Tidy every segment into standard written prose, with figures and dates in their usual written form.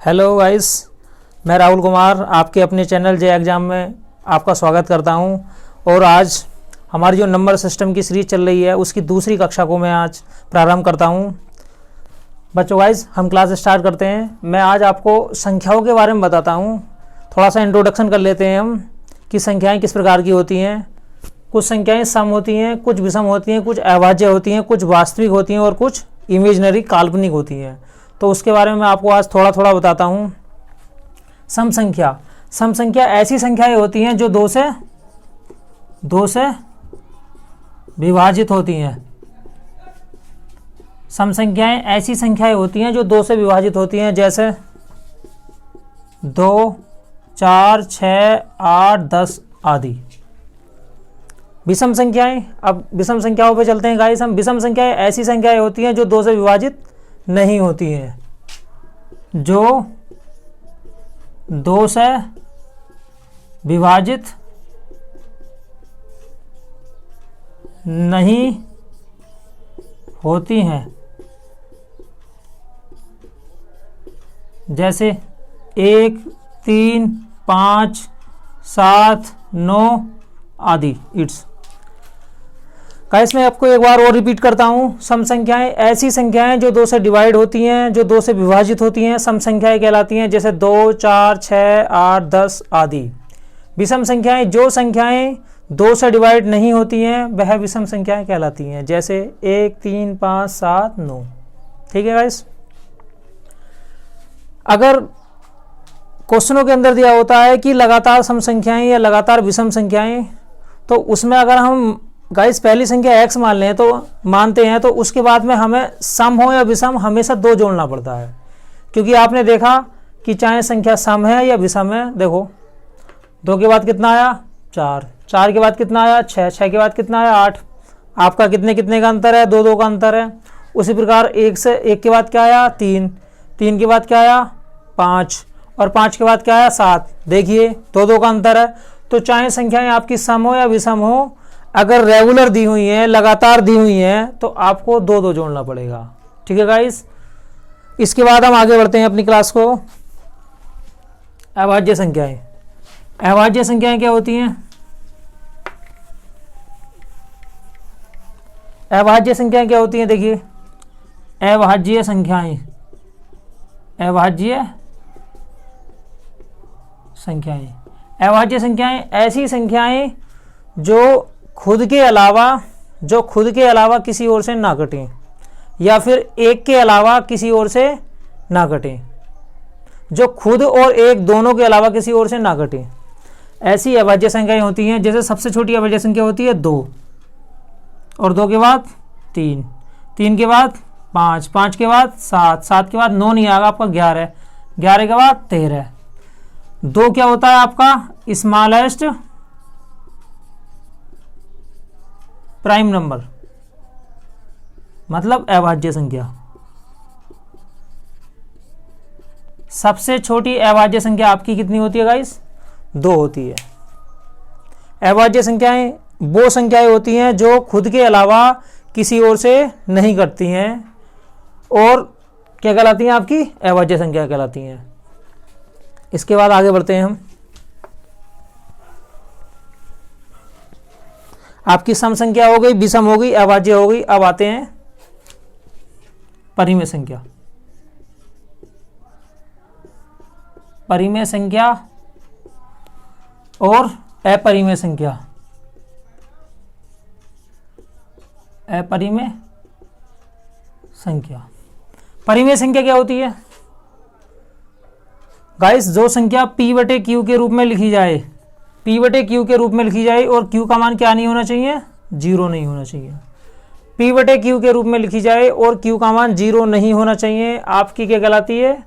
Hello guys, मैं राहुल कुमार आपके अपने चैनल जे एग्ज़ाम में आपका स्वागत करता हूं। और आज हमारी जो नंबर सिस्टम की सीरीज़ चल रही है उसकी दूसरी कक्षा को मैं आज प्रारंभ करता हूं। बच्चों गाइस, हम क्लास स्टार्ट करते हैं। मैं आज आपको संख्याओं के बारे में बताता हूं। थोड़ा सा इंट्रोडक्शन कर लेते हैं हम कि संख्याएँ किस प्रकार की होती हैं। कुछ संख्याएँ सम होती हैं, कुछ विषम होती हैं, कुछ अभाज्य होती हैं, कुछ वास्तविक होती हैं और कुछ इमेजिनरी काल्पनिक होती हैं। तो उसके बारे में मैं आपको आज थोड़ा थोड़ा बताता हूँ। सम संख्या ऐसी संख्याएं होती हैं जो दो से विभाजित होती हैं। सम संख्याएं ऐसी संख्याएं होती हैं जो 2 से विभाजित होती हैं, जैसे 2, 4, 6, 8, 10 आदि। विषम संख्याएं, अब विषम संख्याओं पे चलते हैं गाइस। हम विषम संख्याएं ऐसी संख्याएं होती हैं जो 2 से विभाजित नहीं होती हैं, जो 2 से विभाजित नहीं होती हैं, जैसे 1, 3, 5, 7, 9 आदि। इट्स गाइस, मैं आपको एक बार और रिपीट करता हूँ। सम संख्याएं ऐसी संख्याएं जो 2 से डिवाइड होती हैं, जो 2 से विभाजित होती हैं, सम संख्याएं कहलाती हैं, जैसे 2, 4, 6, 8, 10 आदि। विषम संख्याएं, जो संख्याएं 2 से डिवाइड नहीं होती हैं, वह विषम संख्याएं कहलाती हैं, जैसे 1, 3, 5, 7, 9। ठीक है गाइस। अगर क्वेश्चनों के अंदर दिया होता है कि लगातार सम संख्याएं या लगातार विषम संख्याएं, तो उसमें अगर हम गाइस पहली संख्या x मानते हैं तो उसके बाद में हमें सम हो या विषम हमेशा 2 जोड़ना पड़ता है, क्योंकि आपने देखा कि चाहे संख्या सम है या विषम है। देखो 2 के बाद कितना आया 4, 4 के बाद कितना आया 6, 6 के बाद कितना आया 8। आपका कितने का अंतर है, 2 का अंतर है। उसी प्रकार 1 के बाद क्या आया 3, 3 के बाद क्या आया 5 और 5 के बाद क्या आया 7। देखिए 2 का अंतर है। तो चाहे संख्याएं आपकी सम हो या विषम हो, अगर रेगुलर दी हुई हैं, लगातार दी हुई हैं, तो आपको 2 जोड़ना पड़ेगा। ठीक है गाइस। इसके बाद हम आगे बढ़ते हैं अपनी क्लास को। अभाज्य संख्याएं। अभाज्य संख्याएं क्या होती हैं? अभाज्य संख्याएं क्या होती हैं? देखिए, अभाज्य संख्याएं, अभाज्य संख्याएं, अभाज्य संख्याएं ऐसी संख्याएं जो खुद के अलावा किसी और से ना घटें, या फिर 1 के अलावा किसी और से ना घटें, जो खुद और 1 दोनों के अलावा किसी और से ना घटें, ऐसी अभाज्य संख्याएं होती हैं। जैसे सबसे छोटी अभाज्य संख्या होती है 2, और 2 के बाद 3, 3 के बाद 5, 5 के बाद 7, 7 के बाद 9 नहीं आएगा आपका 11, 11 के बाद 13। 2 क्या होता है आपका? स्मॉलेस्ट प्राइम नंबर, मतलब अभाज्य संख्या। सबसे छोटी अभाज्य संख्या आपकी कितनी होती है गाइस? 2 होती है। अभाज्य संख्याएं वो संख्याएं होती हैं जो खुद के अलावा किसी और से नहीं घटती हैं, और क्या कहलाती हैं? आपकी अभाज्य संख्या कहलाती हैं। इसके बाद आगे बढ़ते हैं हम। आपकी सम संख्या हो गई, विषम हो गई, अभाज्य हो गई। अब आते हैं परिमेय संख्या। परिमेय संख्या और अपरिमेय संख्या। अपरिमेय संख्या, परिमेय संख्या क्या होती है गाइस? जो संख्या P/Q के रूप में लिखी जाए, P/Q के रूप में लिखी जाए, और Q का मान क्या नहीं होना चाहिए? 0 नहीं होना चाहिए। P/Q के रूप में लिखी जाए और Q का मान 0 नहीं होना चाहिए, आपकी क्या कहलाती है?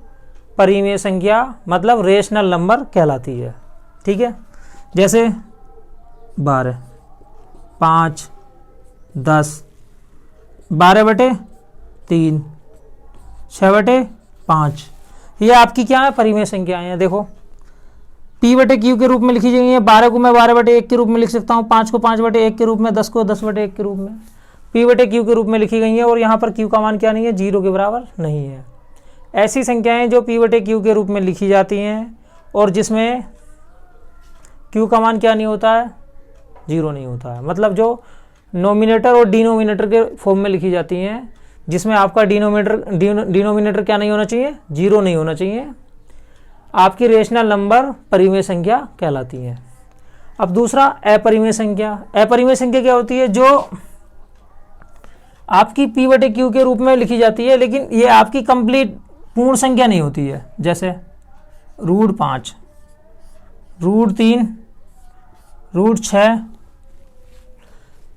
परिमेय संख्या, मतलब रेशनल नंबर कहलाती है। ठीक है। जैसे 12, 5, 10, 12/3, 6/5, ये आपकी क्या है? परिमेय संख्याएं हैं। देखो P/Q के रूप में लिखी गई है। 12 को मैं 12/1 के रूप में लिख सकता हूँ, 5 को 5/1 के रूप में, 10 को 10/1 के रूप में। P/Q के रूप में लिखी गई है, और यहाँ पर Q का मान क्या नहीं है? 0 के बराबर नहीं है। ऐसी संख्याएं जो p बटे q के रूप में लिखी जाती हैं और जिसमें q का मान क्या नहीं होता है, 0 नहीं होता है। मतलब जो नोमिनेटर और डिनोमिनेटर के फॉर्म में लिखी जाती हैं, जिसमें आपका डिनोमिनेटर क्या नहीं होना चाहिए, 0 नहीं होना चाहिए, आपकी रेशनल नंबर परिमेय संख्या कहलाती है। अब दूसरा अपरिमेय संख्या। अपरिमेय संख्या क्या होती है, जो आपकी p बटे q के रूप में लिखी जाती है लेकिन ये आपकी कंप्लीट पूर्ण संख्या नहीं होती है। जैसे √5, √3, √6,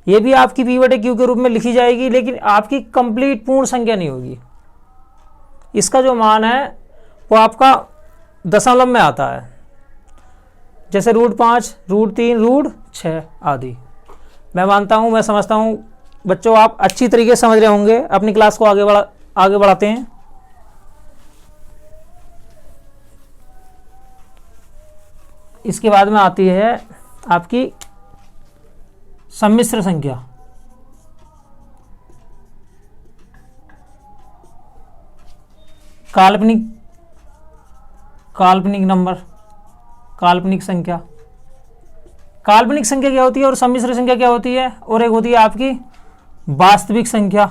ये भी आपकी p बटे q के रूप में लिखी जाएगी लेकिन आपकी कंप्लीट पूर्ण संख्या नहीं होगी। इसका जो मान है वो आपका दशमलव में आता है, जैसे √5, √3, √6 आदि। मैं मानता हूँ, मैं समझता हूँ बच्चों आप अच्छी तरीके से समझ रहे होंगे। अपनी क्लास को आगे बढ़ाते हैं। इसके बाद में आती है आपकी सम्मिश्र संख्या। काल्पनिक नंबर, काल्पनिक संख्या। काल्पनिक संख्या क्या होती है और सम्मिश्र संख्या क्या होती है, और एक होती है आपकी वास्तविक संख्या।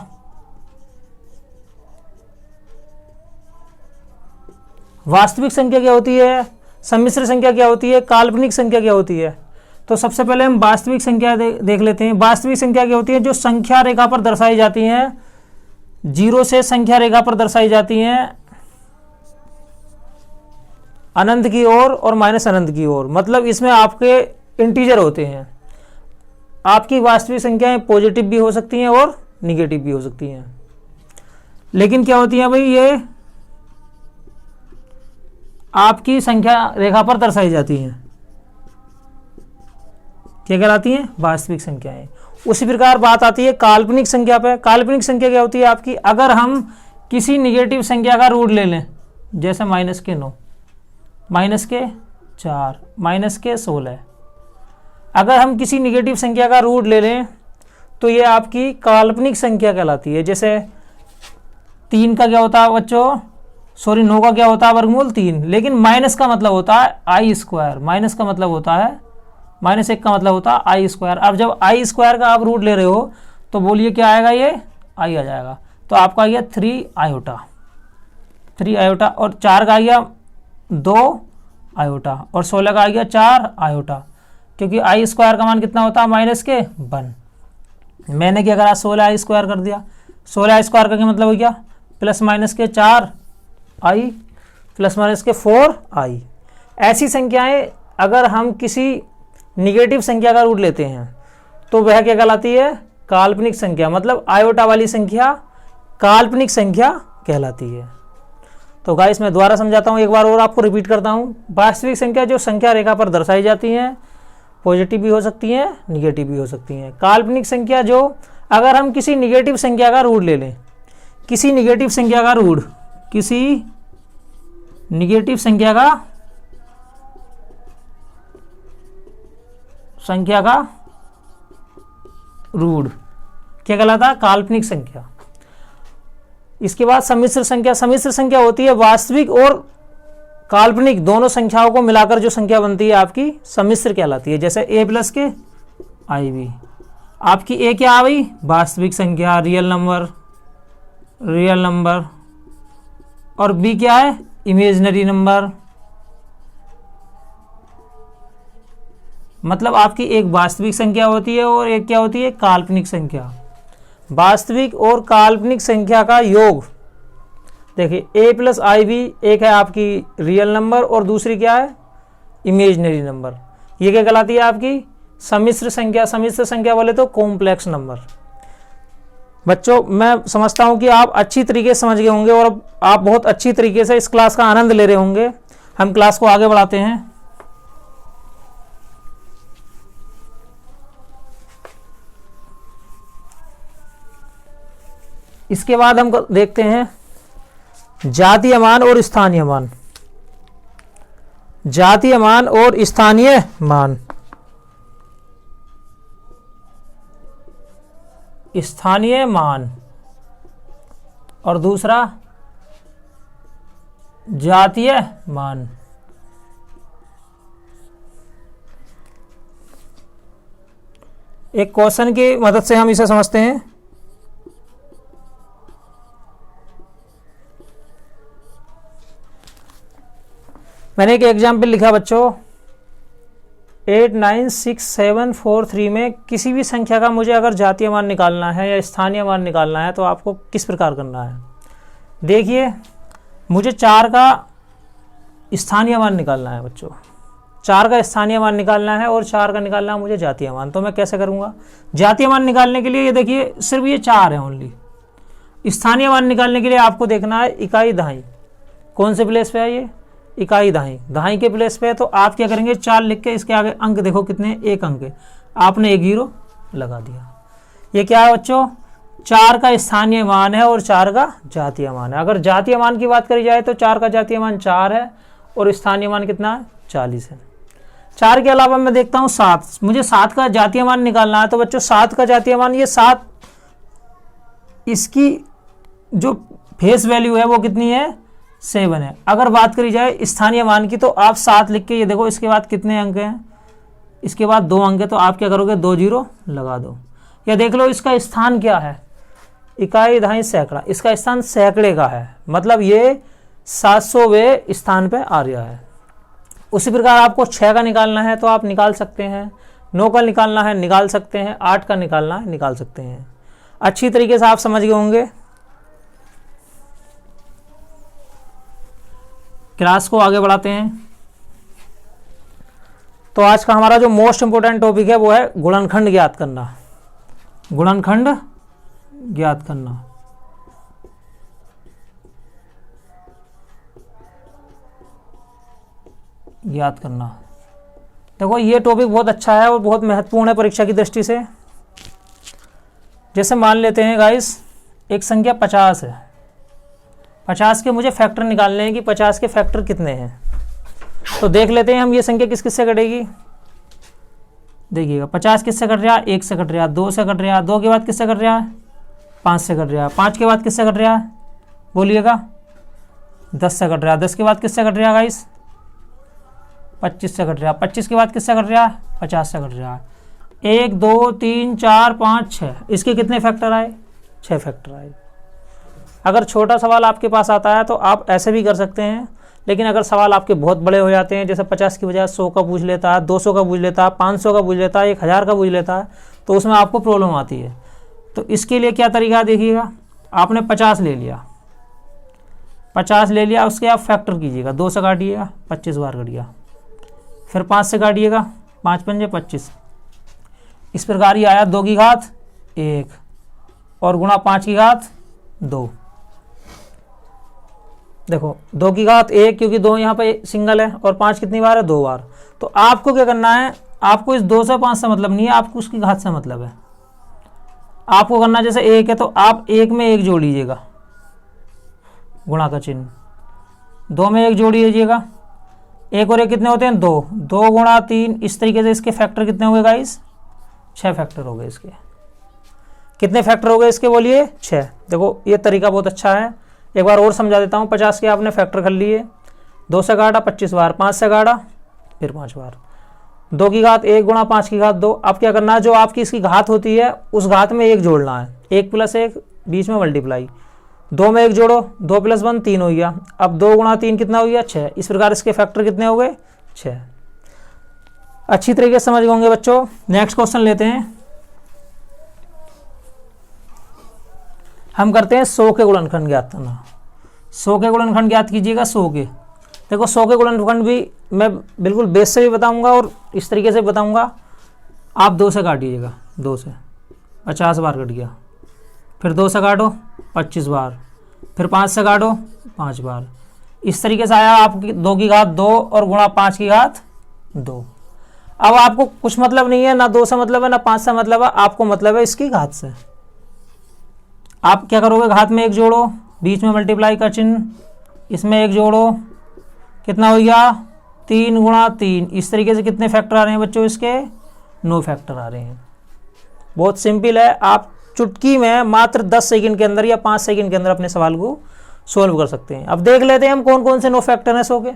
वास्तविक संख्या क्या होती है, सम्मिश्र संख्या क्या होती है, काल्पनिक संख्या क्या होती है। तो सबसे पहले हम वास्तविक संख्या देख लेते हैं। वास्तविक संख्या क्या होती है, जो संख्या रेखा पर दर्शाई जाती हैं, 0 से संख्या रेखा पर दर्शाई जाती हैं अनंत की ओर और माइनस अनंत की ओर। मतलब इसमें आपके इंटीजर होते हैं। आपकी वास्तविक संख्याएं पॉजिटिव भी हो सकती हैं और निगेटिव भी हो सकती हैं, लेकिन क्या होती हैं भाई, ये आपकी संख्या रेखा पर दर्शाई जाती हैं। क्या कहलाती हैं, वास्तविक संख्याएं। उसी प्रकार बात आती है काल्पनिक संख्या पे। काल्पनिक संख्या क्या होती है आपकी, अगर हम किसी निगेटिव संख्या का रूट ले लें, जैसे -9, -4, -16, अगर हम किसी निगेटिव संख्या का रूट ले लें तो ये आपकी काल्पनिक संख्या कहलाती है। जैसे 3 का क्या होता है बच्चों, 9 का क्या होता है, वर्गमूल 3, लेकिन माइनस का मतलब होता है i², माइनस का मतलब होता है, -1 का मतलब होता है i²। अब जब i² का आप रूट ले रहे हो तो बोलिए क्या आएगा, ये i आ जाएगा। तो आपका ये 3 आयोटा, और 4 का आ गया 2 आयोटा, और 16 का आ गया 4 आयोटा, क्योंकि i² का मान कितना होता है, -1। मैंने क्या करा, 16i² कर दिया। 16i² का क्या मतलब हो गया, +-4i +-4i। ऐसी संख्याएं अगर हम किसी निगेटिव संख्या का रूट लेते हैं तो वह क्या कहलाती है, काल्पनिक संख्या। मतलब आयोटा वाली संख्या काल्पनिक संख्या कहलाती है। तो गाइस मैं दोबारा समझाता हूँ, एक बार और आपको रिपीट करता हूँ। वास्तविक संख्या जो संख्या रेखा पर दर्शाई जाती हैं, पॉजिटिव भी हो सकती हैं, निगेटिव भी हो सकती हैं। काल्पनिक संख्या जो अगर हम किसी निगेटिव संख्या का रूट ले लें, किसी निगेटिव संख्या का रूट, किसी निगेटिव संख्या का रूट क्या कहलाता, काल्पनिक संख्या। इसके बाद सम्मिश्र संख्या। सम्मिश्र संख्या होती है वास्तविक और काल्पनिक दोनों संख्याओं को मिलाकर जो संख्या बनती है आपकी सम्मिश्र कहलाती है। जैसे a + के IB, आपकी a क्या आ गई, वास्तविक संख्या, रियल नंबर, और b क्या है, इमेजिनरी नंबर। मतलब आपकी एक वास्तविक संख्या होती है और एक क्या होती है, काल्पनिक संख्या। वास्तविक और काल्पनिक संख्या का योग देखिए, a + IB, एक है आपकी रियल नंबर और दूसरी क्या है, इमेजिनरी नंबर। ये क्या कहलाती है आपकी सम्मिश्र संख्या। सम्मिश्र संख्या बोले तो कॉम्प्लेक्स नंबर। बच्चों मैं समझता हूँ कि आप अच्छी तरीके से समझ गए होंगे और आप बहुत अच्छी तरीके से इस क्लास का आनंद ले रहे होंगे। हम क्लास को आगे बढ़ाते हैं। इसके बाद हम देखते हैं जातीय मान और स्थानीय मान। जातीय मान और स्थानीय मान। स्थानीय मान और दूसरा जातीय मान। एक क्वेश्चन की मदद से हम इसे समझते हैं। मैंने एक एग्जाम्पल लिखा बच्चों, 896743 में किसी भी संख्या का मुझे अगर जातीय मान निकालना है या स्थानीय मान निकालना है तो आपको किस प्रकार करना है। देखिए, मुझे 4 का स्थानीय मान निकालना है बच्चों, 4 का स्थानीय मान निकालना है और 4 का निकालना है मुझे जातीय मान। तो मैं कैसे करूँगा? जातीय मान निकालने के लिए ये देखिए सिर्फ ये 4 है ओनली। स्थानीय मान निकालने के लिए आपको देखना है इकाई दहाई, कौन से प्लेस पे है ये, इकाई दहाई, दहाई के प्लेस पे है। तो आप क्या करेंगे, 4 लिख के इसके आगे अंक देखो कितने, 1 अंक है, आपने 1 0 लगा दिया। ये क्या है बच्चों, 4 का स्थानीय मान है और 4 का जातीय मान है। अगर जातीय मान की बात करी जाए तो 4 का जातीय मान 4 है और स्थानीय मान कितना है, 40 है। 4 के अलावा मैं देखता हूँ 7, मुझे 7 का जातीय मान निकालना है। तो बच्चों 7 का जातीय मान, ये 7, इसकी जो फेस वैल्यू है वो कितनी है, 7 है। अगर बात करी जाए स्थानीय मान की तो आप 7 लिख के ये देखो इसके बाद कितने अंक हैं, इसके बाद 2 अंक है। तो आप क्या करोगे, 2 0 लगा दो। या देख लो इसका स्थान क्या है, इकाई दहाई सैकड़ा, इसका स्थान सैकड़े का है, मतलब ये 700वें स्थान पे आ रहा है। उसी प्रकार आपको 6 का निकालना है तो आप निकाल सकते हैं, 9 का निकालना है निकाल सकते हैं, 8 का निकालना है निकाल सकते हैं। अच्छी तरीके से आप समझ गए होंगे। क्लास को आगे बढ़ाते हैं। तो आज का हमारा जो मोस्ट इंपोर्टेंट टॉपिक है वो है गुणनखंड ज्ञात करना। गुणनखंड ज्ञात करना। ज्ञात करना, देखो ये टॉपिक बहुत अच्छा है और बहुत महत्वपूर्ण है परीक्षा की दृष्टि से। जैसे मान लेते हैं गाइस, एक संख्या 50 है, 50 के मुझे फैक्टर निकालने हैं कि 50 के फैक्टर कितने हैं। तो देख लेते हैं हम ये संख्या किस किस से कटेगी। देखिएगा 50 किससे कट रहा है, 1 से कट रहा है, 2 से कट रहा है, 2 के बाद किससे कट रहा है, 5 से कट रहा है, 5 के बाद किससे कट रहा है बोलिएगा, 10 से कट रहा है, 10 के बाद किससे कट रहा है गाइस, 25 से कट रहा है, 25 के बाद किससे कट रहा है, 50 से कट रहा है। 1 2 3 4 5 6, इसके कितने फैक्टर आए, 6 फैक्टर आए। अगर छोटा सवाल आपके पास आता है तो आप ऐसे भी कर सकते हैं, लेकिन अगर सवाल आपके बहुत बड़े हो जाते हैं, जैसे 50 की बजाय 100 का पूछ लेता है, 200 का पूछ लेता है, 500 का पूछ लेता है, 1000 का पूछ लेता है, तो उसमें आपको प्रॉब्लम आती है। तो इसके लिए क्या तरीका देखिएगा, आपने 50 ले लिया, 50 ले लिया, उसके आप फैक्टर कीजिएगा, 2 से काटिएगा, 25 बार कटिएगा, फिर 5 से काटिएगा, 5 पंजे 25। इस प्रकार ही आया 2 की घात 1 और गुणा 5 की घात 2। देखो 2 की घात 1, क्योंकि 2 यहाँ पे सिंगल है, और 5 कितनी बार है, 2 बार। तो आपको क्या करना है, आपको इस 2 से 5 से मतलब नहीं है, आपको उसकी घात से मतलब है। आपको करना जैसे 1 है तो आप 1 में 1 जोड़ लीजिएगा, गुणा का चिन्ह, 2 में 1 जोड़ लीजिएगा, 1 और 1 कितने होते हैं, 2, 2 गुणा 3। इस तरीके से इसके फैक्टर कितने हो गए गाइस, 6 फैक्टर हो गए इसके। कितने फैक्टर हो गए इसके बोलिए, 6। देखो ये तरीका बहुत अच्छा है, एक बार और समझा देता हूँ। 50 के आपने फैक्टर कर लिए, 2 से काटा 25 बार, 5 से काटा फिर 5 बार, 2 की घात 1 गुणा 5 की घात 2। अब क्या करना है, जो आपकी इसकी घात होती है उस घात में 1 जोड़ना है, 1 + 1 बीच में मल्टीप्लाई, 2 में 1 जोड़ो, 2 + 1 3 हो गया। अब 2 गुणा 3 कितना हो गया, 6। इस प्रकार इसके फैक्टर कितने हो गए, 6। अच्छी तरीके से समझ गए होंगे बच्चों। नेक्स्ट क्वेश्चन लेते हैं, हम करते हैं 100 के गुणनखंड ज्ञात करना। 100 के गुणनखंड ज्ञात कीजिएगा, 100 के। देखो 100 के गुणनखंड भी मैं बिल्कुल बेस से भी बताऊंगा और इस तरीके से बताऊंगा। आप 2 से काटिएगा, 2 से 50 बार कट गया, फिर 2 से काटो 25 बार, फिर 5 से काटो 5 बार। इस तरीके से आया आपकी 2 की घात 2 और गुणा 5 की घात 2। अब आपको कुछ मतलब नहीं है, ना 2 से मतलब है, ना 5 से मतलब है, आपको मतलब है इसकी घात से। आप क्या करोगे, घात में 1 जोड़ो, बीच में मल्टीप्लाई का चिन्ह, इसमें 1 जोड़ो, कितना हो गया, 3 गुणा 3। इस तरीके से कितने फैक्टर आ रहे हैं बच्चों इसके, 9 फैक्टर आ रहे हैं। बहुत सिंपल है, आप चुटकी में मात्र 10 सेकंड के अंदर या 5 सेकंड के अंदर अपने सवाल को सोल्व कर सकते हैं। अब देख लेते हैं हम कौन कौन से नो फैक्टर हैं 100 के।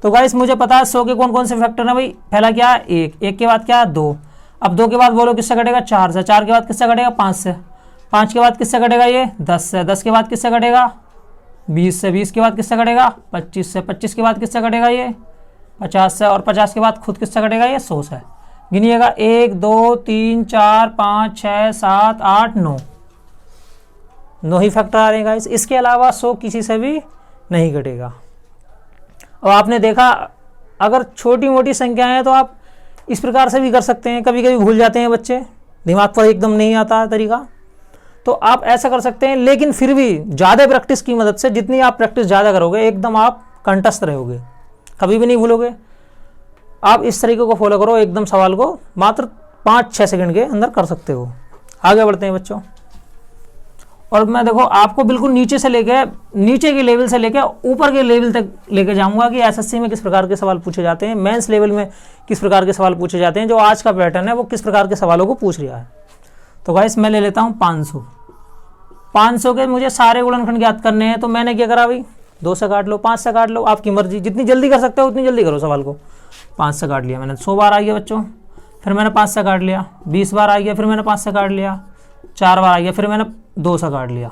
तो गाइस मुझे पता है 100 के कौन कौन से फैक्टर हैं भाई। पहला क्या है 1, 1 के बाद क्या है 2, अब 2 के बाद बोलो किससे कटेगा 4 से, 4 के बाद किससे कटेगा 5 से, 5 के बाद किससे कटेगा ये 10 से, 10 के बाद किससे कटेगा 20 से, 20 के बाद किससे कटेगा 25 से, 25 के बाद किससे कटेगा ये 50 से, और 50 के बाद खुद किससे कटेगा ये 100 से। गिनिएगा 1 2 3 4 5 6 7 8 9, 9 ही फैक्टर आ रहे हैं गाइस। इसके अलावा 100 किसी से भी नहीं कटेगा। और आपने देखा अगर छोटी मोटी संख्याएं हैं तो आप इस प्रकार से भी कर सकते हैं। कभी कभी भूल जाते हैं बच्चे, दिमाग पर एकदम नहीं आता है तरीका, तो आप ऐसा कर सकते हैं। लेकिन फिर भी ज़्यादा प्रैक्टिस की मदद से, जितनी आप प्रैक्टिस ज़्यादा करोगे एकदम आप कंठस्थ रहोगे, कभी भी नहीं भूलोगे। आप इस तरीके को फॉलो करो, एकदम सवाल को मात्र 5-6 सेकंड के अंदर कर सकते हो। आगे बढ़ते हैं बच्चों। और मैं देखो आपको बिल्कुल नीचे से लेके, नीचे के लेवल से लेके ऊपर के लेवल तक लेके जाऊंगा कि एसएससी में किस प्रकार के सवाल पूछे जाते हैं, मेंस लेवल में किस प्रकार के सवाल पूछे जाते हैं, जो आज का पैटर्न है वो किस प्रकार के सवालों को पूछ रहा है। तो गाइस मैं ले लेता हूँ 500 के मुझे सारे गुणनखंड ज्ञात करने हैं। तो मैंने क्या करा भाई 2 से काट लो, 5 से काट लो, आपकी मर्जी, जितनी जल्दी कर सकते हो उतनी जल्दी करो सवाल को। 5 से काट लिया मैंने, 100 बार आ गया बच्चों, फिर मैंने 5 से काट लिया, 20 बार आ गया, फिर मैंने 5 से काट लिया, 4 बार आ गया, फिर मैंने 2 से काट लिया।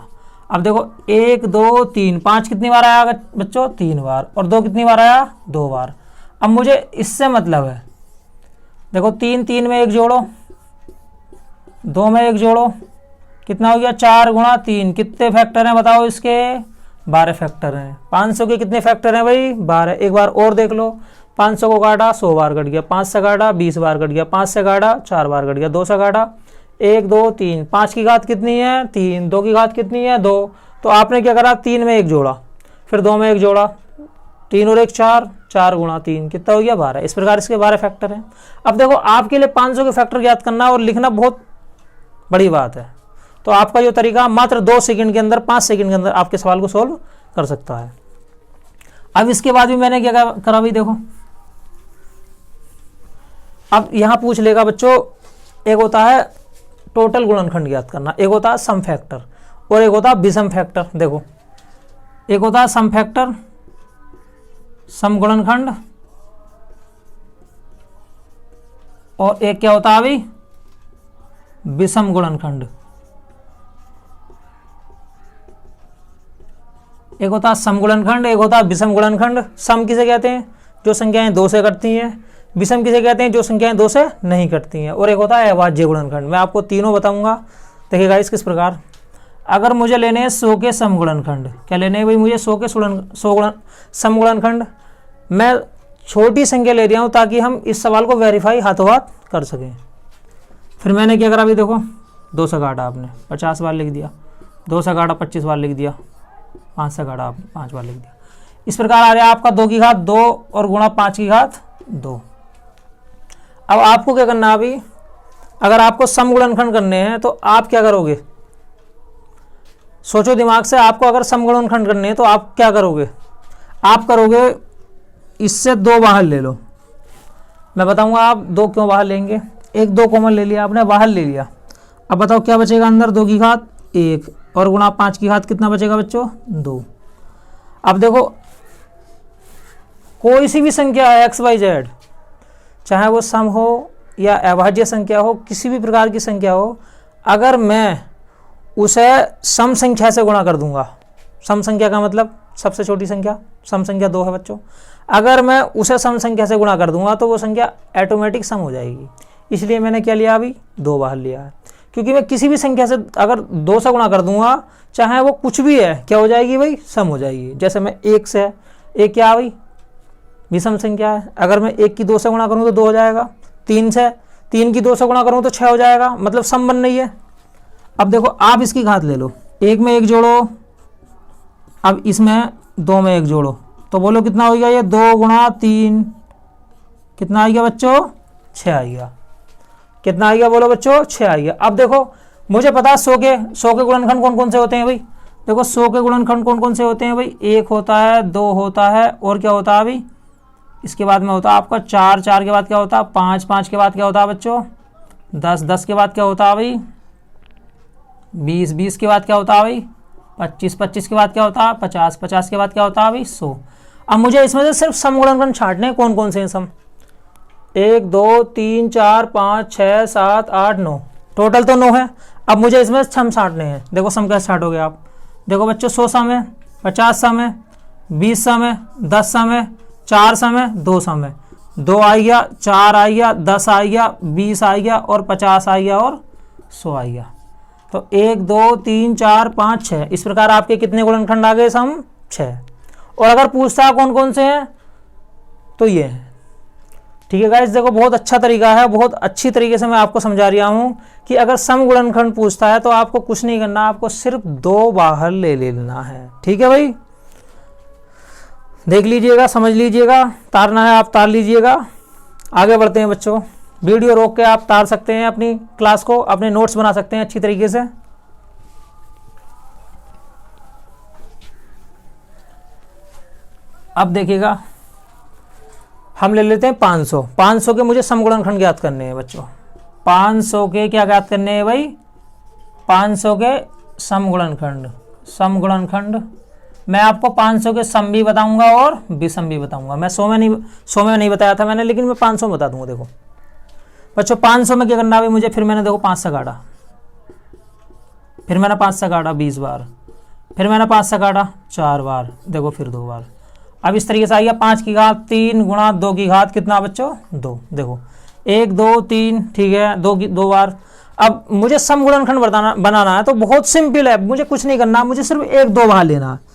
अब देखो 1 2 3, 5 कितनी बार आया बच्चों 3 बार, और 2 कितनी बार आया 2 बार। अब मुझे इससे मतलब है, देखो 3 3 में 1 जोड़ो, 2 में 1 जोड़ो, कितना हो गया 4 गुणा 3, कितने फैक्टर हैं बताओ इसके 12 फैक्टर हैं। 500 के कितने फैक्टर हैं भाई 12। एक बार और देख लो, 500 को काटा 100 बार कट गया, 5 से काटा 20 बार कट गया, 5 से काटा 4 बार कट गया, 2 से काटा 1 2 3, 5 की घात कितनी है 3, 2 की घात कितनी है 2। तो आपने क्या करा 3 में 1 जोड़ा, फिर 2 में 1 जोड़ा, 3 और 1 4, 4 गुणा 3 कितना हो गया 12। इस प्रकार इसके 12 फैक्टर हैं। अब देखो आपके लिए 500 के फैक्टर ज्ञात करना और लिखना बहुत बड़ी बात है। तो आपका जो तरीका मात्र 2 सेकंड के अंदर, 5 सेकंड के अंदर आपके सवाल को सोल्व कर सकता है। अब इसके बाद भी मैंने क्या करा भाई देखो, अब यहां पूछ लेगा बच्चों, एक होता है टोटल गुणनखंड ज्ञात करना, एक होता है सम फैक्टर और एक होता है विषम फैक्टर। देखो एक होता है सम फैक्टर, सम गुणनखंड, और एक क्या होता है अभी विषम गुणनखंड। एक होता है सम गुणनखंड, एक होता है विषम गुणनखंड। सम किसे कहते हैं जो संख्याएं 2 से कटती हैं, विषम किसे कहते हैं जो संख्याएं 2 से नहीं कटती हैं, और एक होता है अभाज्य गुणनखंड। मैं आपको तीनों बताऊंगा, देखिएगा इस किस प्रकार। अगर मुझे लेने हैं 100 के सम गुणनखंड, क्या लेने हैं भाई मुझे 100 के सम गुणनखंड। मैं छोटी संख्या ले रहा हूं ताकि हम इस सवाल को वेरीफाई हाथों हाथ कर सकें। फिर मैंने क्या करा अभी देखो, 2 से काटा आपने 50 बार लिख दिया, 2 से काटा 25 बार लिख दिया, 5 से काटा 5 बार लिख दिया। इस प्रकार आ रहा है आपका 2 की घात 2 और गुणा 5 की घात 2। अब आपको क्या करना है अभी, अगर आपको सम गुणनखंड करने हैं तो आप क्या करोगे, सोचो दिमाग से। आपको अगर सम गुणनखंड करने हैं तो आप क्या करोगे, आप करोगे इससे 2 बाहर ले लो। मैं बताऊंगा आप 2 क्यों बाहर लेंगे। एक 2 कॉमन ले लिया आपने, बाहर ले लिया। अब बताओ क्या बचेगा अंदर, 2 की घात 1 और गुणा 5 की घात कितना बचेगा बच्चों 2। अब देखो कोई सी भी संख्या है एक्स वाई जेड, चाहे वो सम हो या अभाज्य संख्या हो, किसी भी प्रकार की संख्या हो, अगर मैं उसे सम संख्या से गुणा कर दूंगा, सम संख्या का मतलब सबसे छोटी संख्या, सम संख्या 2 है बच्चों, अगर मैं उसे सम संख्या से गुणा कर दूंगा तो वो संख्या ऑटोमेटिक सम हो जाएगी। इसलिए मैंने क्या लिया अभी 2 बाहर लिया है, क्योंकि मैं किसी भी संख्या से अगर 2 से गुणा कर दूंगा, चाहे वो कुछ भी है, क्या हो जाएगी भाई सम हो जाएगी। जैसे मैं 1 से, 1 क्या भाई विषम संख्या है, अगर मैं 1 की 2 से गुणा करूँ तो 2 हो जाएगा। 3 से, 3 की 2 से गुणा करूँ तो 6 हो जाएगा, मतलब सम बन रही है। अब देखो आप इसकी घात ले लो, 1 में 1 जोड़ो, अब इसमें 2 में 1 जोड़ो, तो बोलो कितना हो गया ये 2 गुणा 3 कितना आएगा बच्चों 6 आएगा। कितना आएगा बोलो बच्चों 6 आएगा। अब देखो मुझे पता है 100 के गुणनखंड कौन कौन से होते हैं भाई। देखो 100 के गुणनखंड कौन कौन से होते हैं भाई, 1 होता है, 2 होता है, और क्या होता है अभी इसके बाद में होता है आपका 4, 4 के बाद क्या होता है 5, 5 के बाद क्या होता है बच्चों 10, 10 के बाद क्या होता है भाई 20, 20 के बाद क्या होता है भाई 25, 25 के बाद क्या होता है 50, 50 के बाद क्या होता है भाई 100। अब मुझे इसमें से सिर्फ सम गुणनखंड छांटने हैं, कौन कौन से हैं सम, 1 2 3 4 5 6 7 8 9, टोटल तो 9 है। अब मुझे इसमें सम छांटने हैं। देखो सम कैसे छांटोगे आप, देखो बच्चों 100 सम है, 50 सम है, 20 सम है, 10 सम है, 4 सम है, 2 सम है, 2 आ गया, 4 आ गया, 10 आ गया, 20 आ गया और 50 आ गया और 100 आ गया। तो 1 2 3 4 5 6, इस प्रकार आपके कितने गुणनखंड आ गए सम 6। और अगर पूछता है कौन कौन से हैं तो ये है। ठीक है गाइस, देखो बहुत अच्छा तरीका है, बहुत अच्छी तरीके से मैं आपको समझा रहा हूं कि अगर सम गुणनखंड पूछता है तो आपको कुछ नहीं करना, आपको सिर्फ 2 बाहर ले लेना है। ठीक है भाई, देख लीजिएगा, समझ लीजिएगा, तारना है आप तार लीजिएगा। आगे बढ़ते हैं बच्चों, वीडियो रोक के आप तार सकते हैं अपनी क्लास को, अपने नोट्स बना सकते हैं अच्छी तरीके से। अब देखिएगा, हम ले लेते हैं 500। 500 के मुझे सम गुणनखंड ज्ञात करने हैं बच्चों। 500 के क्या ज्ञात करने हैं भाई, 500 के सम गुणनखंड। सम गुणनखंड मैं आपको 500 के सम भी बताऊंगा और विषम भी बताऊंगा। मैं 100 में नहीं बताया था मैंने, लेकिन मैं 500 में बता दूंगा। देखो बच्चों 500 में क्या करना है, मुझे फिर मैंने देखो 5 से काटा, फिर मैंने 5 से काटा 20 बार, फिर मैंने 5 से काटा 4 बार, देखो फिर 2 बार। अब इस तरीके से आ गया 5 की घात 3 गुणा 2 की घात कितना बच्चों 2। देखो 1 2 3, ठीक है, 2 बार। अब मुझे सम गुणनखंड बनाना है तो बहुत सिंपल है, मुझे कुछ नहीं करना, मुझे सिर्फ 1 2 बाहर लेना है।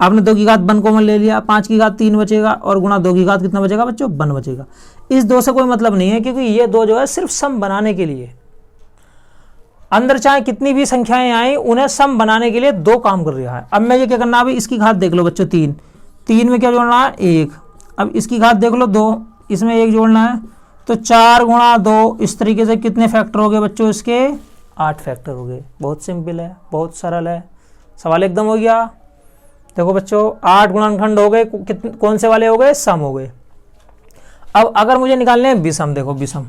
आपने 2 की घात 1 कॉमन ले लिया, 5 की घात 3 बचेगा और गुणा 2 की घात कितना बचेगा बच्चों 1 बचेगा। इस 2 से कोई मतलब नहीं है, क्योंकि ये 2 जो है सिर्फ सम बनाने के लिए, अंदर चाहे कितनी भी संख्याएं आए उन्हें सम बनाने के लिए 2 काम कर रहा है। अब मैं ये क्या करना है, अभी इसकी घात देख लो बच्चों 3, 3 में क्या जोड़ना है 1। अब इसकी घात देख लो 2, इसमें 1 जोड़ना है, तो 4 गुणा 2, इस तरीके से कितने फैक्टर हो गए बच्चों इसके 8 फैक्टर हो गए। बहुत सिंपल है, बहुत सरल है, सवाल एकदम हो गया। देखो बच्चों 8 गुणनखंड हो गए, कौन से वाले हो गए, सम हो गए। अब अगर मुझे निकालने हैं विषम, देखो विषम,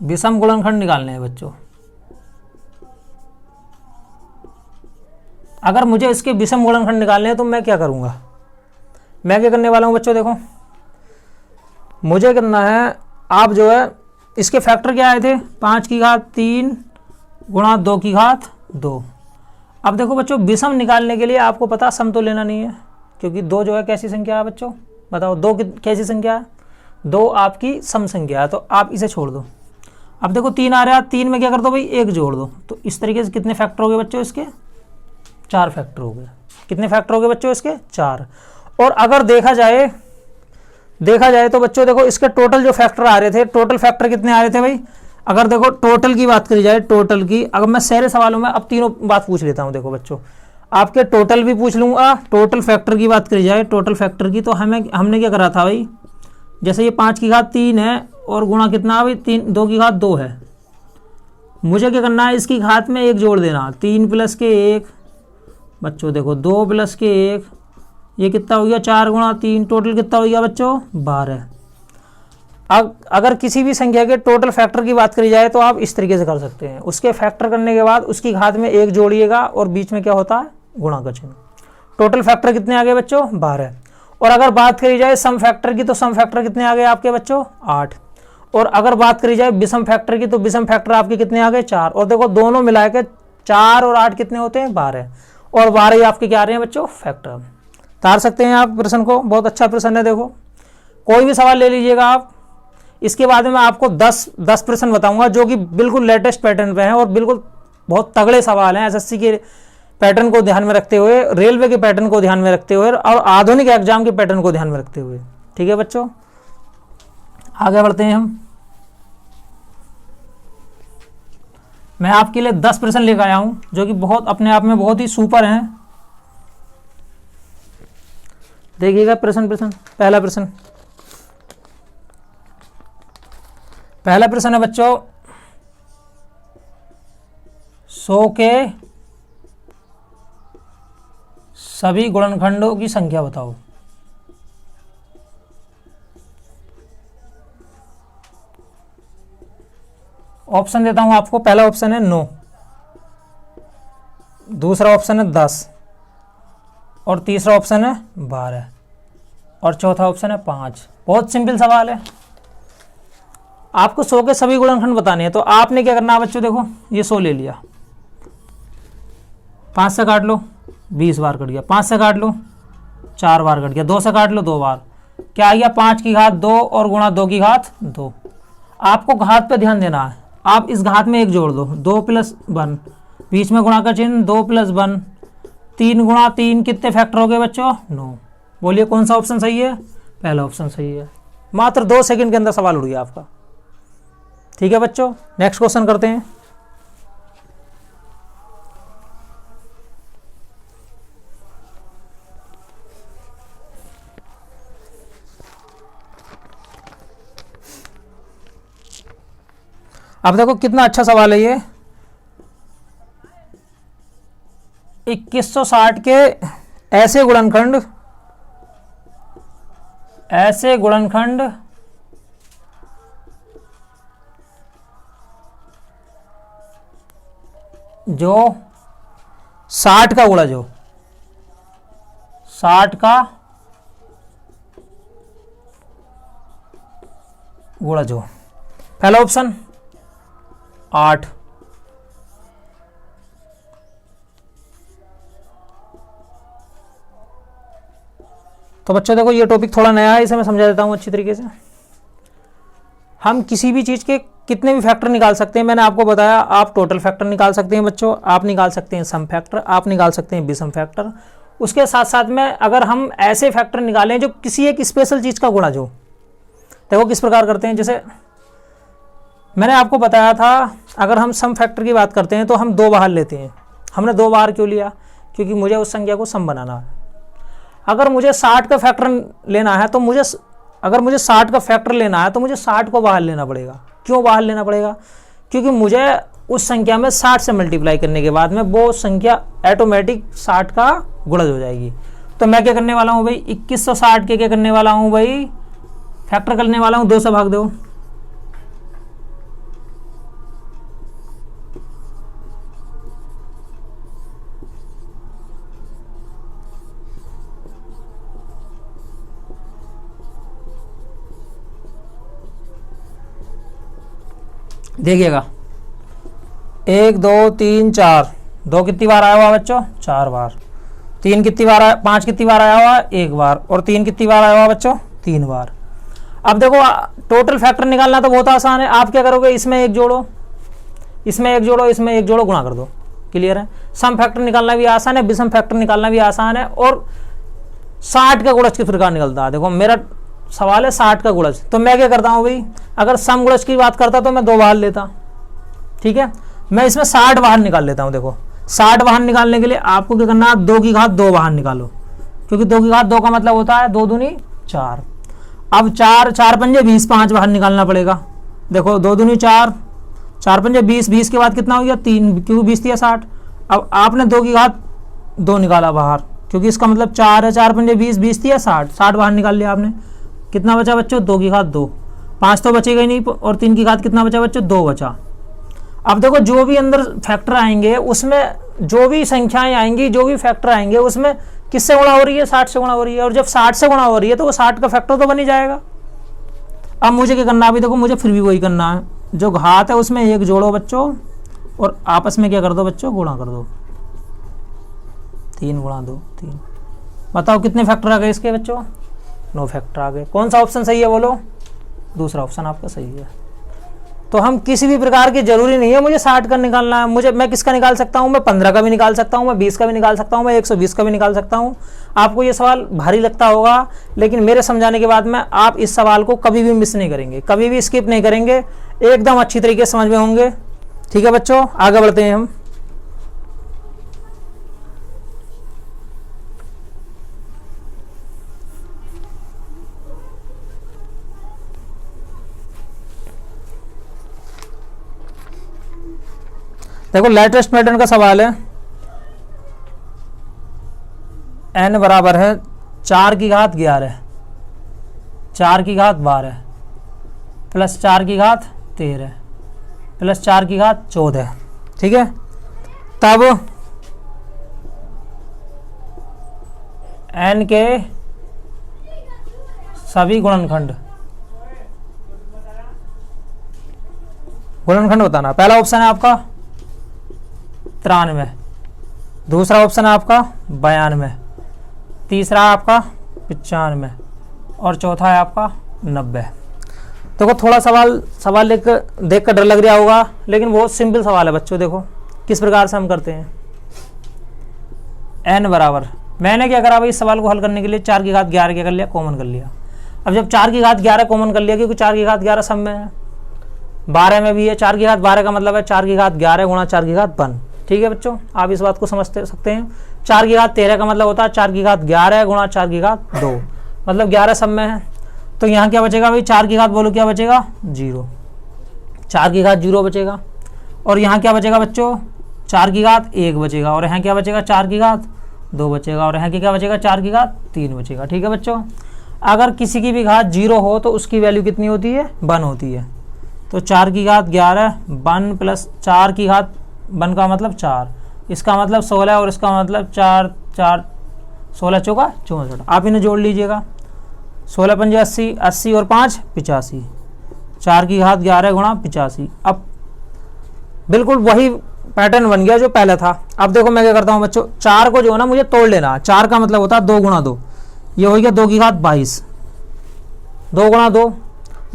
विषम गुणनखंड निकालने हैं बच्चों। अगर मुझे इसके विषम गुणनखंड निकालने हैं तो मैं क्या करूंगा, मैं क्या करने वाला हूं बच्चों, देखो मुझे करना है, आप जो है इसके फैक्टर क्या आए थे, 5 की घात 3 गुणा 2 की घात 2। अब देखो बच्चों विषम निकालने के लिए आपको पता सम तो लेना नहीं है, क्योंकि 2 जो है कैसी संख्या है बच्चों, बताओ 2 कैसी संख्या है, 2 आपकी सम संख्या है, तो आप इसे छोड़ दो। अब देखो 3 आ रहा है, 3 में क्या कर दो भाई 1 जोड़ दो, तो इस तरीके से कितने फैक्टर हो गए बच्चों इसके 4 फैक्टर हो गए। कितने फैक्टर हो गए बच्चों इसके 4। और अगर देखा जाए तो बच्चों देखो इसके टोटल जो फैक्टर आ रहे थे, टोटल फैक्टर कितने आ रहे थे भाई, अगर देखो टोटल की बात करी जाए, टोटल की, अगर मैं सारे सवालों में अब तीनों बात पूछ लेता हूं। देखो बच्चों आपके टोटल भी पूछ लूंगा, टोटल फैक्टर की बात करी जाए, टोटल फैक्टर की, तो हमने क्या करा था भाई, जैसे ये 5 की घात 3 है और गुणा कितना भाई 2 की घात 2 है, मुझे क्या करना है इसकी घात में 1 जोड़ देना, 3 प्लस के 1 बच्चों, देखो 2 प्लस के 1, ये कितना हो गया 4 गुणा 3, टोटल कितना हो गया बच्चों 12। अब अगर किसी भी संख्या के टोटल फैक्टर की बात करी जाए तो आप इस तरीके से कर सकते हैं, उसके फैक्टर करने के बाद उसकी घात में 1 जोड़िएगा और बीच में क्या होता है गुणा का चिन्ह। टोटल फैक्टर कितने आ गए बच्चों 12। और अगर बात करी जाए सम फैक्टर की, तो सम फैक्टर कितने आ गए आपके बच्चों 8। और अगर बात करी जाए विषम फैक्टर की, तो विषम फैक्टर आपके कितने आ गए 4। और देखो दोनों मिला के 4 और 8 कितने होते हैं 12, और 12 ही आपके क्या आ रहे हैं बच्चों फैक्टर। तार सकते हैं आप प्रश्न को, बहुत अच्छा प्रश्न है। देखो कोई भी सवाल ले लीजिएगा आप, इसके बाद में मैं आपको 10 प्रश्न बताऊंगा जो कि बिल्कुल लेटेस्ट पैटर्न पे हैं और बिल्कुल बहुत तगड़े सवाल हैं, एसएससी के पैटर्न को ध्यान में रखते हुए, रेलवे के पैटर्न को ध्यान में रखते हुए और आधुनिक एग्जाम के पैटर्न को ध्यान में रखते हुए। ठीक है बच्चों, आगे बढ़ते हैं हम। मैं आपके लिए 10 प्रश्न लेकर आया हूं जो कि बहुत अपने आप में बहुत ही सुपर हैं। देखिएगा प्रश्न पहला प्रश्न है बच्चों, 100 के सभी गुणनखंडों की संख्या बताओ। ऑप्शन देता हूं आपको, पहला ऑप्शन है 9, दूसरा ऑप्शन है 10 और तीसरा ऑप्शन है 12 और चौथा ऑप्शन है 5। बहुत सिंपल सवाल है, आपको 100 के सभी गुणनखंड बताने हैं। तो आपने क्या करना है बच्चों, देखो ये 100 ले लिया, 5 से काट लो 20 बार कट गया, 5 से काट लो 4 बार कट गया, 2 से काट लो 2 बार, क्या आ गया 5 की घात 2 और गुणा 2 की घात 2। आपको घात पे ध्यान देना है, आप इस घात में एक जोड़ दो, 2 + 1, बीच में गुणा का चिन्ह, 2 + 1, 3 गुणा 3 कितने फैक्टर हो गए बच्चों, 9। बोलिए कौन सा ऑप्शन सही है, पहला ऑप्शन सही है। मात्र 2 सेकंड के अंदर सवाल उड़ गया आपका। ठीक है बच्चों, नेक्स्ट क्वेश्चन करते हैं। अब देखो कितना अच्छा सवाल है ये। 2160 के ऐसे गुणनखंड जो 60 का गुणा, जो 60 का गुणा, जो पहला ऑप्शन 8, तो बच्चों देखो ये टॉपिक थोड़ा नया है, इसे मैं समझा देता हूँ अच्छी तरीके से। हम किसी भी चीज़ के कितने भी फैक्टर निकाल सकते हैं, मैंने आपको बताया। आप टोटल फैक्टर निकाल सकते हैं बच्चों, आप निकाल सकते हैं सम फैक्टर, आप निकाल सकते हैं विषम फैक्टर। उसके साथ साथ में अगर हम ऐसे फैक्टर निकालें जो किसी एक स्पेशल चीज़ का गुणा, जो देखो किस प्रकार करते हैं। जैसे मैंने आपको बताया था, अगर हम सम फैक्टर की बात करते हैं तो हम 2 बाहर लेते हैं। हमने 2 बाहर क्यों लिया, क्योंकि मुझे उस संख्या को सम बनाना है। अगर मुझे 60 का फैक्टर लेना है तो मुझे 60 को बाहर लेना पड़ेगा। क्यों बाहर लेना पड़ेगा, क्योंकि मुझे उस संख्या में 60 से मल्टीप्लाई करने के बाद में वो संख्या ऑटोमेटिक 60 का गुणज हो जाएगी। तो मैं क्या करने वाला हूँ भाई, 2160 के क्या करने वाला हूँ भाई, फैक्टर करने वाला हूँ 2 से भाग दो। देखिएगा 1 2 3 4, 2 कितनी बार आया हुआ बच्चों, 4 बार। 3 कितनी बार आया, 5 कितनी बार आया हुआ, 1 बार। और 3 कितनी बार आया हुआ बच्चों, 3 बार। अब देखो टोटल फैक्टर निकालना तो बहुत आसान है। आप क्या करोगे, इसमें एक जोड़ो, इसमें एक जोड़ो, इसमें एक जोड़ो, गुणा कर दो। क्लियर है। सम फैक्टर निकालना भी आसान है, विषम फैक्टर निकालना भी आसान है। और 60 का गुणज किस प्रकार निकलता है, देखो मेरा सवाल है 60 का गुणज, तो मैं क्या करता हूँ भाई, अगर सम गुणज की बात करता तो मैं 2 बाहर लेता। ठीक है, मैं इसमें 60 बाहर निकाल लेता हूँ। देखो 60 बाहर निकालने के लिए आपको क्या करना है, 2 की घात 2 बाहर निकालो, क्योंकि 2 की घात 2 का मतलब होता है 2 दूनी 4। अब 4 4 पंजे 20, 5 बाहर निकालना पड़ेगा। देखो 2 दूनी 4, 4 पंजे 20, 20 के बाद कितना हो गया 3, क्योंकि 20 दिया 60। अब आपने 2 की घात 2 निकाला बाहर, क्योंकि इसका मतलब 4 है, 4 पंजे 20, 20 दिया 60, 60 बाहर निकाल लिया आपने। कितना बचा बच्चों, 2 की घात 2, 5 तो बचेगा ही नहीं, और 3 की घात कितना बचा बच्चों, 2 बचा। अब देखो जो भी अंदर फैक्टर आएंगे, उसमें जो भी संख्याएं आएंगी, जो भी फैक्टर आएंगे, उसमें किससे गुणा हो रही है, 60 से गुणा हो रही है। और जब 60 से गुणा हो रही है तो वो 60 का फैक्टर तो बन ही जाएगा। अब मुझे क्या करना है, अभी देखो मुझे फिर भी वही करना है, जो घात है उसमें एक जोड़ो बच्चों, और आपस में क्या कर दो बच्चों, गुणा कर दो। 3 गुणा 2 3। बताओ कितने फैक्टर आ गए इसके बच्चों, 9 फैक्टर आ गए। कौन सा ऑप्शन सही है बोलो, दूसरा ऑप्शन आपका सही है। तो हम किसी भी प्रकार की जरूरी नहीं है मुझे 60 का निकालना है, मैं किसका निकाल सकता हूं, मैं 15 का भी निकाल सकता हूं, मैं 20 का भी निकाल सकता हूं, मैं 120 का भी निकाल सकता हूं। आपको ये सवाल भारी लगता होगा, लेकिन मेरे समझाने के बाद में आप इस सवाल को कभी भी मिस नहीं करेंगे, कभी भी स्किप नहीं करेंगे, एकदम अच्छी तरीके से समझ में होंगे। ठीक है बच्चों, आगे बढ़ते हैं हम। देखो लेटेस्ट पैटर्न का सवाल है, n बराबर है 4 की घात 11, 4 की घात 12, प्लस 4 की घात 13, प्लस 4 की घात 14। ठीक है, तब n के सभी गुणनखंड बताना। पहला ऑप्शन है आपका 93, दूसरा ऑप्शन है आपका 92, तीसरा है आपका 95 और चौथा है आपका 90। देखो थोड़ा सवाल देख कर डर लग रहा होगा, लेकिन बहुत सिंपल सवाल है बच्चों। देखो किस प्रकार से हम करते हैं। n बराबर, मैंने क्या करा भाई, इस सवाल को हल करने के लिए 4 की घात 11 क्या कर लिया, कॉमन कर लिया। अब जब 4 की घात 11 कॉमन कर लिया, क्योंकि 4 की घात 11 सब में है, 12 में भी है। 4 की घात 12 का मतलब है 4 की घात 11 गुणा 4 की घात 1। ठीक है बच्चों, आप इस बात को समझ सकते हैं। 4 की घात 13 का मतलब होता है 4 की घात 11 गुणा 4 की घात 2, मतलब 11 सब में है। तो यहाँ क्या बचेगा भाई, 4 की घात बोलो क्या बचेगा, 0, 4 की घात 0 बचेगा। और यहाँ क्या बचेगा बच्चों, 4 की घात 1 बचेगा। और यहाँ क्या बचेगा, 4 की घात 2 बचेगा। और यहाँ क्या बचेगा, 4 की घात 3 बचेगा। ठीक है बच्चों, अगर किसी की भी घात 0 हो तो उसकी वैल्यू कितनी होती है, 1 होती है। तो 4 की घात 11 1 प्लस 4 की घात 1 का मतलब 4, इसका मतलब 16 और इसका मतलब 4 4 16 चौका 64। आप इन्हें जोड़ लीजिएगा, 16 पंजे 80, 80 और 5 85, 4 की घात 11 गुणा 85। अब बिल्कुल वही पैटर्न बन गया जो पहले था। अब देखो मैं क्या करता हूँ बच्चों, 4 को जो है ना मुझे तोड़ लेना। 4 का मतलब होता है 2 गुणा 2, ये हो गया 2 की घात 22, 2 गुणा 2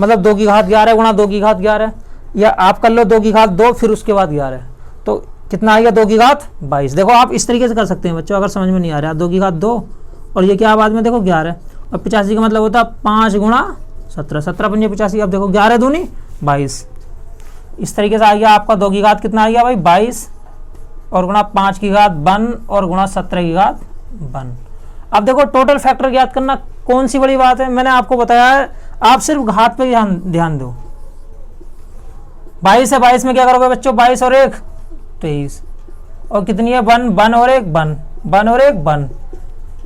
मतलब 2 की घात 11 गुणा 2 की घात 11, या आप कर लो 2 की घात 2 फिर उसके बाद 11, तो कितना आएगा 2 की घात 22। देखो आप इस तरीके से कर सकते हैं बच्चों, अगर समझ में नहीं आ रहा। 2 की घात 2 और ये क्या बाद में देखो 11, और 85 का मतलब होता है 5 गुणा 17, 17 पंजे 85। अब देखो 11 दूनी 22, इस तरीके से आ गया आपका 2 की घात कितना आ गया भाई 22 और गुणा 5 की घात 1 और गुणा 17 की घात 1। अब देखो टोटल फैक्टर याद करना कौन सी बड़ी बात है, मैंने आपको बताया है, आप सिर्फ घात पे ध्यान दो। 22 है, 22 में क्या करोगे बच्चों, 22 और 1 23, और कितनी है 1 1 और 1 1 1 और 1 1,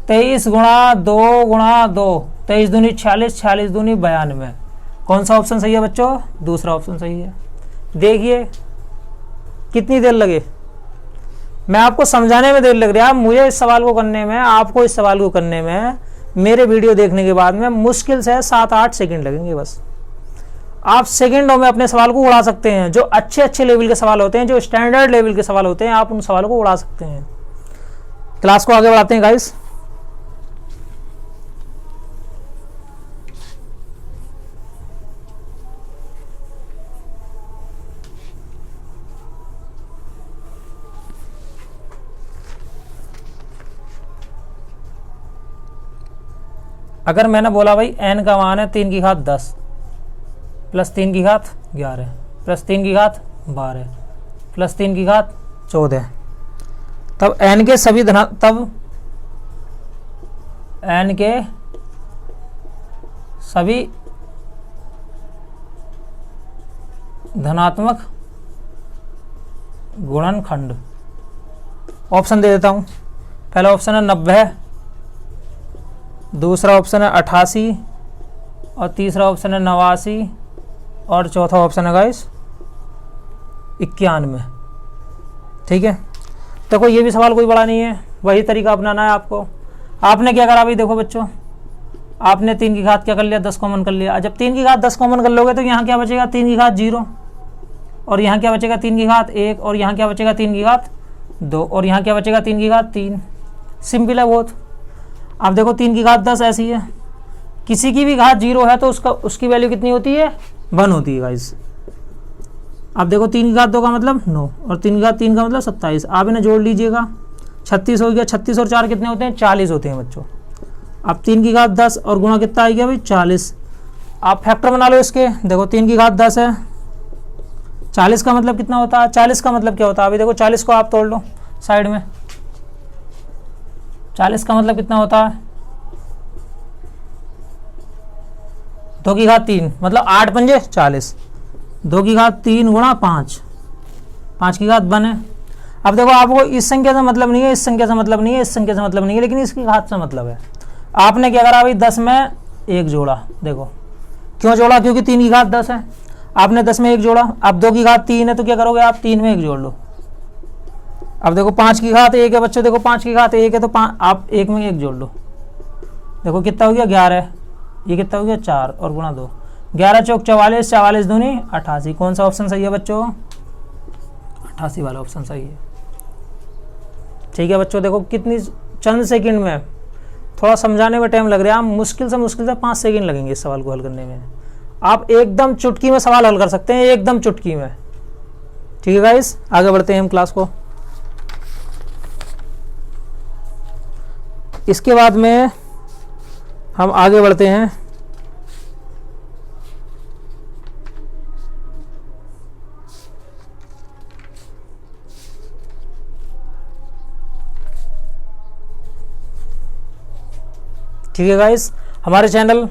23 गुणा 2 गुणा 2, 23 दूनी 46, 46 दूनी 92। कौन सा ऑप्शन सही है बच्चों, दूसरा ऑप्शन सही है। देखिए कितनी देर लगे, मैं आपको समझाने में देर लग रही है, मुझे इस सवाल को करने में, आपको इस सवाल को करने में, मेरे वीडियो देखने के बाद में मुश्किल से 7-8 सेकंड लगेंगे बस। आप सेकंडों में अपने सवाल को उड़ा सकते हैं। जो अच्छे लेवल के सवाल होते हैं, जो स्टैंडर्ड लेवल के सवाल होते हैं, आप उन सवालों को उड़ा सकते हैं। क्लास को आगे बढ़ाते हैं गाइस। अगर मैंने बोला भाई n का मान है 3 की घात 10 प्लस 3 की घात 11 प्लस 3 की घात 12 प्लस 3 की घात 14, तब n के सभी धनात्मक गुणनखंड, ऑप्शन दे देता हूं। पहला ऑप्शन है 90, दूसरा ऑप्शन है 88 और तीसरा ऑप्शन है 89 और चौथा ऑप्शन है गाइस 91। ठीक है, देखो ये भी सवाल कोई बड़ा नहीं है, वही तरीका अपनाना है आपको। आपने क्या करा भाई, देखो बच्चों, आपने 3 की घात क्या कर लिया, 10 कॉमन कर लिया। जब 3 की घात 10 कॉमन कर लोगे तो यहाँ क्या बचेगा, 3 की घात 0, और यहाँ क्या बचेगा 3 की घात 1, और यहाँ क्या बचेगा 3 की घात 2, और यहाँ क्या बचेगा 3 की घात 3। सिंपल है बहुत। अब देखो 3 की घात 10 ऐसी है, किसी की भी घात 0 है तो उसकी वैल्यू कितनी होती है, 1 होती है गाइस। अब देखो 3 की घात 2 का मतलब 9 और 3 की घात 3 का मतलब 27। आप इन्हें जोड़ लीजिएगा, 36 हो गया। 36 और 4 कितने होते हैं, 40 होते हैं बच्चों। अब 3 की घात 10 और गुणा कितना आ गया भाई 40। आप फैक्टर बना लो इसके। देखो 3 की घात 10 है, 40 का मतलब कितना होता है, 40 का मतलब क्या होता है, अभी देखो 40 को आप तोड़ लो साइड में। 40 का मतलब कितना होता है, 2 की घात 3 मतलब 8 पंजे 40, 2 की घात 3 गुणा 5, 5 की घात 1 है। अब देखो आपको इस संख्या से मतलब नहीं है, इस संख्या से मतलब नहीं है, इस संख्या से मतलब नहीं है, लेकिन इसकी घात से मतलब है। आपने क्या करा भाई, 10 में 1 जोड़ा। देखो क्यों जोड़ा, क्योंकि 3 की घात 10 है, आपने 10 में 1 जोड़ा। अब 2 की घात 3 है तो क्या करोगे आप, 3 में 1 जोड़ लो। अब देखो 5 की घात 1 है बच्चों, देखो 5 की घात 1 है तो आप 1 में 1 जोड़ लो, देखो कितना हो गया 11, ये कितना हो गया 4 और गुणा 2, 11 चौक 44, 44 दूनी 88। कौन सा ऑप्शन सही है बच्चों? 88 वाला ऑप्शन सही है। ठीक है बच्चों, देखो कितनी चंद सेकंड में, थोड़ा समझाने में टाइम लग रहा है, मुश्किल से 5 सेकंड लगेंगे इस सवाल को हल करने में। आप एकदम चुटकी में सवाल हल कर सकते हैं, एकदम चुटकी में। ठीक है गाइस, आगे बढ़ते हैं हम क्लास को। इसके बाद में हम आगे बढ़ते हैं ठीक है गाइस, हमारे चैनल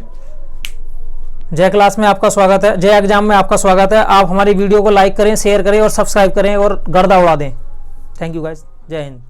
जय क्लास में आपका स्वागत है, जय एग्जाम में आपका स्वागत है। आप हमारी वीडियो को लाइक करें, शेयर करें और सब्सक्राइब करें और गर्दा उड़ा दें। थैंक यू गाइस, जय हिंद।